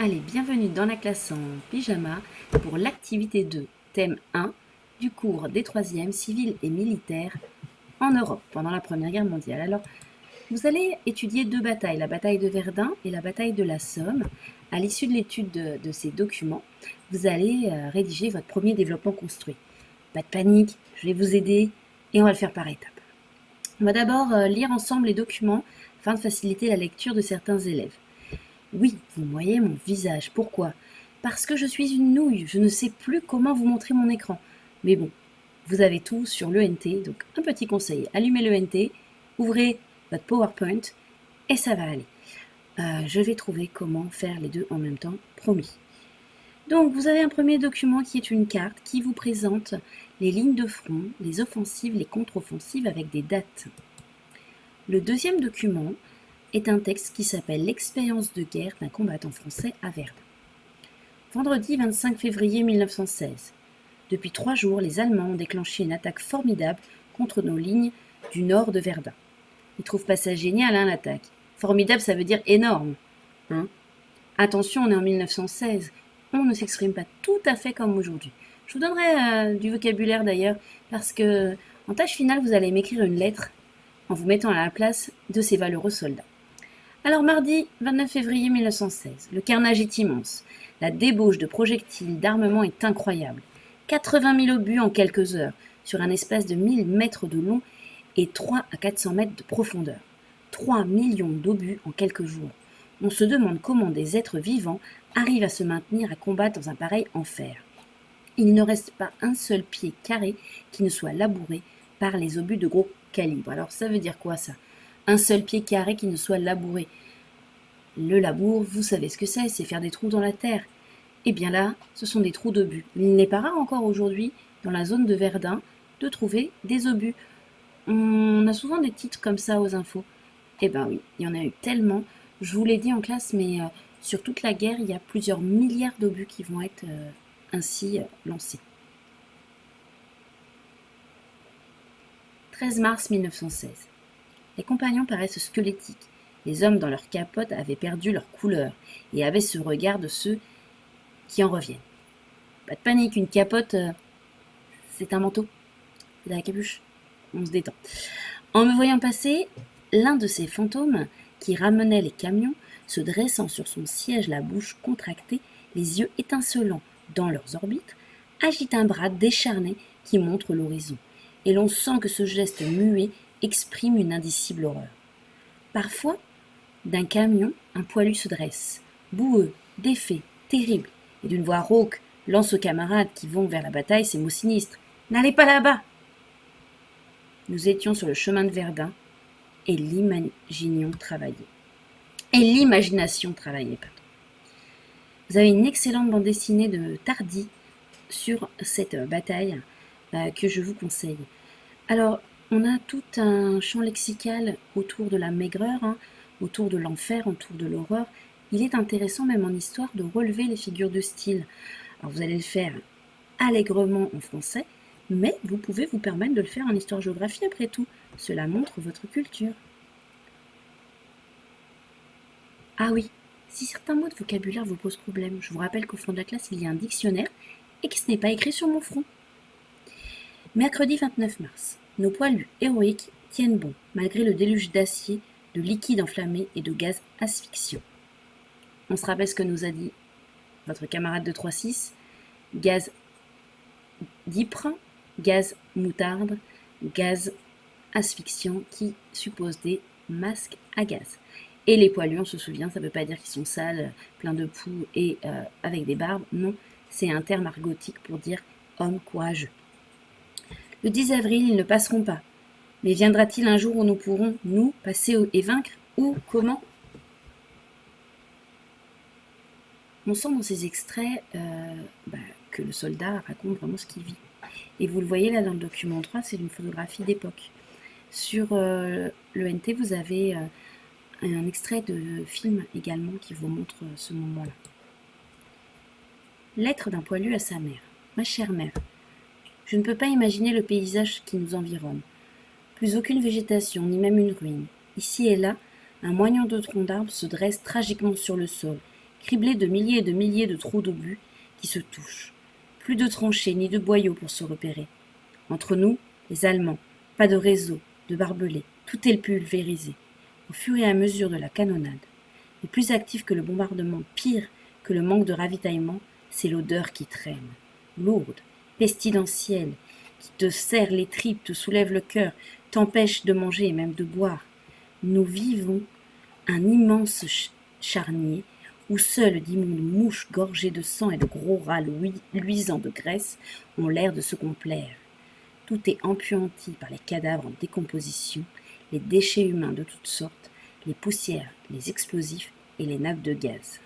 Allez, bienvenue dans la classe en pyjama pour l'activité 2, thème 1 du cours des 3e civils et militaires en Europe pendant la Première Guerre mondiale. Alors, vous allez étudier deux batailles, la bataille de Verdun et la bataille de la Somme. À l'issue de l'étude de ces documents, vous allez rédiger votre premier développement construit. Pas de panique, je vais vous aider et on va le faire par étapes. On va d'abord lire ensemble les documents afin de faciliter la lecture de certains élèves. Oui, vous voyez mon visage. Pourquoi? Parce que je suis une nouille. Je ne sais plus comment vous montrer mon écran. Mais bon, vous avez tout sur l'ENT. Donc, un petit conseil. Allumez l'ENT, ouvrez votre PowerPoint et ça va aller. Je vais trouver comment faire les deux en même temps, promis. Donc, vous avez un premier document qui est une carte qui vous présente les lignes de front, les offensives, les contre-offensives avec des dates. Le deuxième document est un texte qui s'appelle « L'expérience de guerre d'un combattant français à Verdun ». Vendredi 25 février 1916. Depuis 3 jours, les Allemands ont déclenché une attaque formidable contre nos lignes du nord de Verdun. Ils trouvent pas ça génial, l'attaque. Formidable, ça veut dire énorme. Attention, on est en 1916. On ne s'exprime pas tout à fait comme aujourd'hui. Je vous donnerai du vocabulaire d'ailleurs, parce que en tâche finale, vous allez m'écrire une lettre en vous mettant à la place de ces valeureux soldats. Alors mardi 29 février 1916, le carnage est immense. La débauche de projectiles, d'armement est incroyable. 80 000 obus en quelques heures, sur un espace de 1000 mètres de long et 3 à 400 mètres de profondeur. 3 millions d'obus en quelques jours. On se demande comment des êtres vivants arrivent à se maintenir à combattre dans un pareil enfer. Il ne reste pas un seul pied carré qui ne soit labouré par les obus de gros calibre. Alors ça veut dire quoi ça? Un seul pied carré qui ne soit labouré. Le labour, vous savez ce que c'est faire des trous dans la terre. Et bien là, ce sont des trous d'obus. Il n'est pas rare encore aujourd'hui, dans la zone de Verdun, de trouver des obus. On a souvent des titres comme ça aux infos. Eh ben oui, il y en a eu tellement. Je vous l'ai dit en classe, mais sur toute la guerre, il y a plusieurs milliards d'obus qui vont être ainsi lancés. 13 mars 1916. Les compagnons paraissent squelettiques. Les hommes dans leur capote avaient perdu leur couleur et avaient ce regard de ceux qui en reviennent. Pas de panique, une capote, c'est un manteau. C'est la capuche. On se détend. En me voyant passer, l'un de ces fantômes qui ramenait les camions, se dressant sur son siège, la bouche contractée, les yeux étincelants dans leurs orbites, agite un bras décharné qui montre l'horizon. Et l'on sent que ce geste muet exprime une indicible horreur. Parfois, d'un camion, un poilu se dresse, boueux, défait, terrible, et d'une voix rauque lance aux camarades qui vont vers la bataille ces mots sinistres. « N'allez pas là-bas !» Nous étions sur le chemin de Verdun, et l'imagination travaillait. Vous avez une excellente bande dessinée de Tardy sur cette bataille que je vous conseille. Alors, on a tout un champ lexical autour de la maigreur, autour de l'enfer, autour de l'horreur. Il est intéressant, même en histoire, de relever les figures de style. Alors, vous allez le faire allègrement en français, mais vous pouvez vous permettre de le faire en histoire-géographie après tout. Cela montre votre culture. Ah oui, si certains mots de vocabulaire vous posent problème, je vous rappelle qu'au fond de la classe, il y a un dictionnaire et que ce n'est pas écrit sur mon front. Mercredi 29 mars. Nos poilus héroïques tiennent bon, malgré le déluge d'acier, de liquide enflammé et de gaz asphyxiant. On se rappelle ce que nous a dit votre camarade de 3-6, gaz d'ypre, gaz moutarde, gaz asphyxiant qui suppose des masques à gaz. Et les poilus, on se souvient, ça ne veut pas dire qu'ils sont sales, pleins de poux et avec des barbes. Non, c'est un terme argotique pour dire homme courageux. Le 10 avril, ils ne passeront pas. Mais viendra-t-il un jour où nous pourrons, nous, passer et vaincre? Ou comment? On sent dans ces extraits que le soldat raconte vraiment ce qu'il vit. Et vous le voyez là dans le document 3, c'est une photographie d'époque. Sur l'ENT, vous avez un extrait de film également qui vous montre ce moment-là. Lettre d'un poilu à sa mère. Ma chère mère, je ne peux pas imaginer le paysage qui nous environne. Plus aucune végétation, ni même une ruine. Ici et là, un moignon de tronc d'arbre se dresse tragiquement sur le sol. criblé de milliers de trous d'obus qui se touchent. Plus de tranchées ni de boyaux pour se repérer. Entre nous, les Allemands, pas de réseau, de barbelés, tout est pulvérisé. Au fur et à mesure de la canonnade, et plus actif que le bombardement, pire que le manque de ravitaillement, c'est l'odeur qui traîne, lourde, pestilentielle, qui te serre les tripes, te soulève le cœur, t'empêche de manger et même de boire. Nous vivons un immense charnier où seules d'immondes mouches gorgées de sang et de gros rats luisants de graisse ont l'air de se complaire. Tout est empuanti par les cadavres en décomposition, les déchets humains de toutes sortes, les poussières, les explosifs et les nappes de gaz.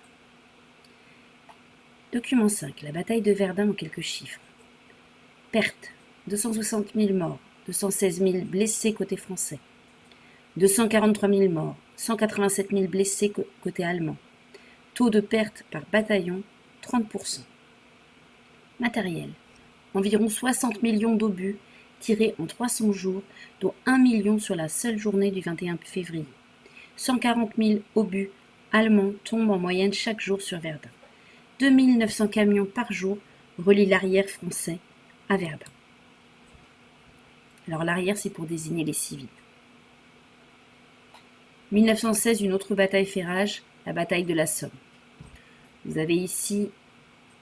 Document 5. La bataille de Verdun en quelques chiffres. Pertes. 260 000 morts, 216 000 blessés côté français. 243 000 morts, 187 000 blessés côté allemand. Taux de perte par bataillon, 30%. Matériel. Environ 60 millions d'obus tirés en 300 jours, dont 1 million sur la seule journée du 21 février. 140 000 obus allemands tombent en moyenne chaque jour sur Verdun. 2 900 camions par jour relient l'arrière français à Verdun. Alors l'arrière, c'est pour désigner les civils. 1916, une autre bataille fait rage, la bataille de la Somme. Vous avez ici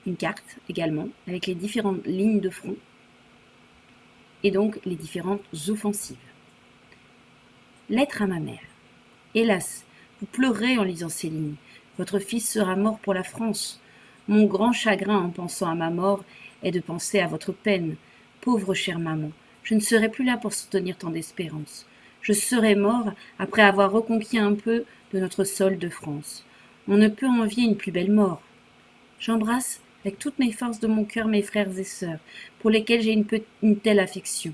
une carte également, avec les différentes lignes de front et donc les différentes offensives. Lettre à ma mère. Hélas, vous pleurez en lisant ces lignes. Votre fils sera mort pour la France. Mon grand chagrin en pensant à ma mort est de penser à votre peine. Pauvre chère maman, je ne serai plus là pour soutenir tant d'espérance. Je serai mort après avoir reconquis un peu de notre sol de France. On ne peut envier une plus belle mort. J'embrasse avec toutes mes forces de mon cœur mes frères et sœurs, pour lesquels j'ai une telle affection.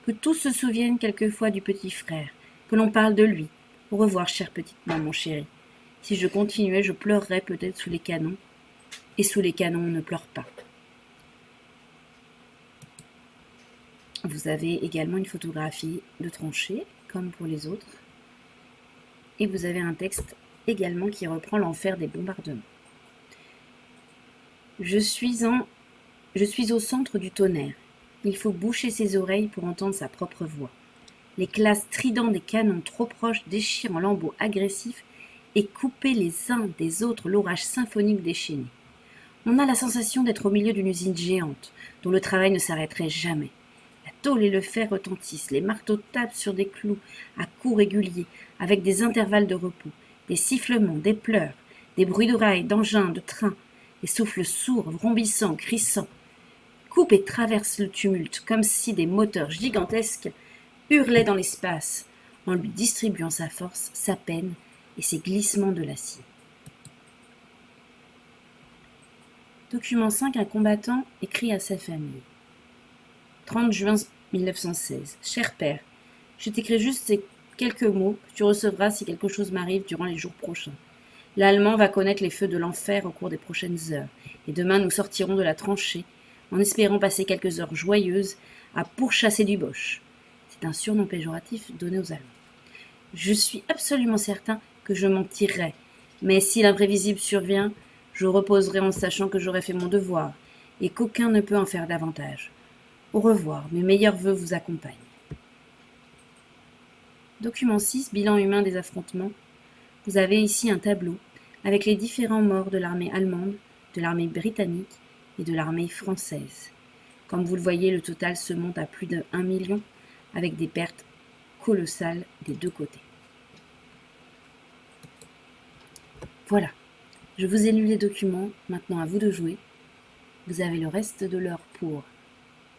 Que tous se souviennent quelquefois du petit frère, que l'on parle de lui. Au revoir, chère petite maman chérie. Si je continuais, je pleurerais peut-être sous les canons, et sous les canons, on ne pleure pas. Vous avez également une photographie de tranchée, comme pour les autres, et vous avez un texte également qui reprend l'enfer des bombardements. Je suis au centre du tonnerre. Il faut boucher ses oreilles pour entendre sa propre voix. L'éclat strident des canons trop proches déchire en lambeaux agressifs et couper les uns des autres l'orage symphonique déchaîné. On a la sensation d'être au milieu d'une usine géante, dont le travail ne s'arrêterait jamais. La tôle et le fer retentissent, les marteaux tapent sur des clous à coups réguliers, avec des intervalles de repos, des sifflements, des pleurs, des bruits de rails, d'engins, de trains, des souffles sourds, vrombissants, crissants, coupent et traversent le tumulte, comme si des moteurs gigantesques hurlaient dans l'espace, en lui distribuant sa force, sa peine et ses glissements de l'acier. Document 5. Un combattant écrit à sa famille. 30 juin 1916. Cher père, je t'écris juste ces quelques mots que tu recevras si quelque chose m'arrive durant les jours prochains. L'Allemand va connaître les feux de l'enfer au cours des prochaines heures, et demain nous sortirons de la tranchée, en espérant passer quelques heures joyeuses à pourchasser du Boche. C'est un surnom péjoratif donné aux Allemands. Je suis absolument certain que je m'en tirerai, mais si l'imprévisible survient, je reposerai en sachant que j'aurai fait mon devoir, et qu'aucun ne peut en faire davantage. Au revoir, mes meilleurs vœux vous accompagnent. Document 6. Bilan humain des affrontements. Vous avez ici un tableau avec les différents morts de l'armée allemande, de l'armée britannique et de l'armée française. Comme vous le voyez, le total se monte à plus de 1 million, avec des pertes colossales des deux côtés. Voilà, je vous ai lu les documents, maintenant à vous de jouer. Vous avez le reste de l'heure pour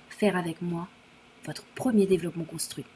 faire avec moi votre premier développement construit.